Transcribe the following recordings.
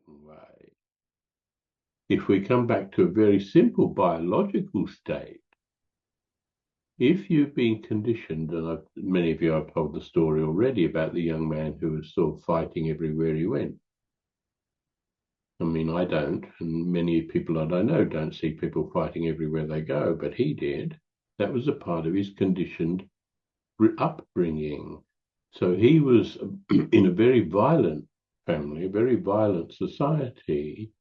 way. If we come back to a very simple biological state, if you've been conditioned, and many of you have told the story already about the young man who was sort of fighting everywhere he went. I mean, I don't, and many people that I know don't see people fighting everywhere they go, but he did. That was a part of his conditioned upbringing. So he was in a very violent family, a very violent society.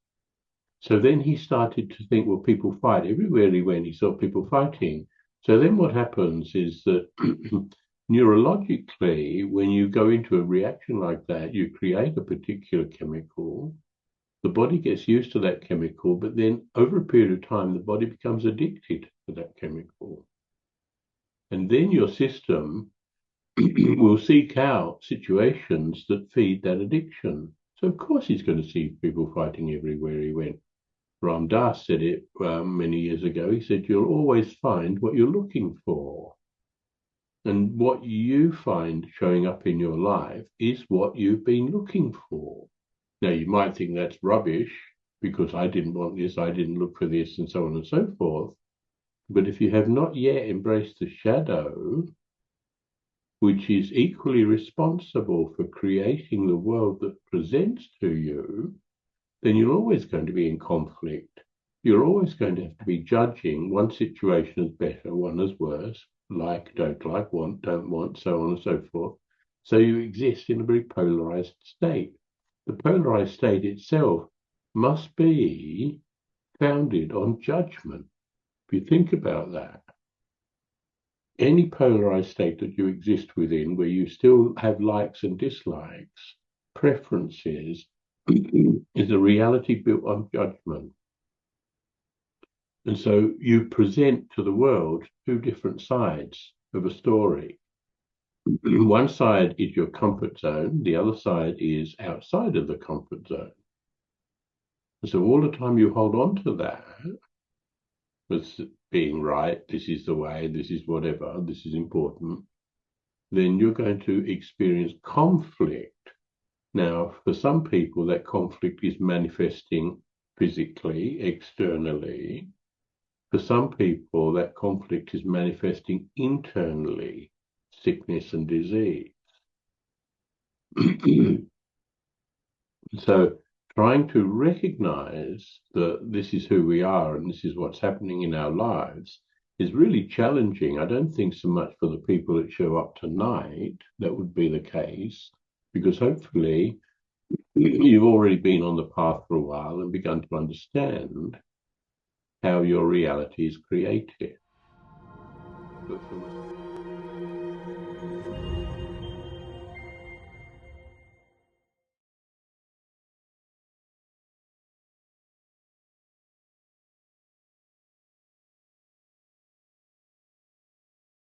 So then he started to think, well, people fight. Everywhere he went, he saw people fighting. So then what happens is that neurologically, when you go into a reaction like that, you create a particular chemical. The body gets used to that chemical, but then over a period of time, the body becomes addicted to that chemical. And then your system will seek out situations that feed that addiction. So, of course, he's going to see people fighting everywhere he went. Ram Dass said it many years ago. He said, you'll always find what you're looking for. And what you find showing up in your life is what you've been looking for. Now, you might think that's rubbish because I didn't want this, I didn't look for this, and so on and so forth. But if you have not yet embraced the shadow, which is equally responsible for creating the world that presents to you, then you're always going to be in conflict. You're always going to have to be judging one situation as better, one as worse, like, don't like, want, don't want, so on and so forth. So you exist in a very polarized state. The polarized state itself must be founded on judgment. If you think about that, any polarized state that you exist within, where you still have likes and dislikes, preferences, is a reality built on judgment. And so you present to the world two different sides of a story. One side is your comfort zone, the other side is outside of the comfort zone. And so all the time you hold on to that as being right, this is the way, this is whatever, this is important, then you're going to experience conflict. Now, for some people, that conflict is manifesting physically, externally. For some people, that conflict is manifesting internally, sickness and disease. So trying to recognize that this is who we are and this is what's happening in our lives is really challenging. I don't think so much for the people that show up tonight, that would be the case, because hopefully you've already been on the path for a while and begun to understand how your reality is created. But for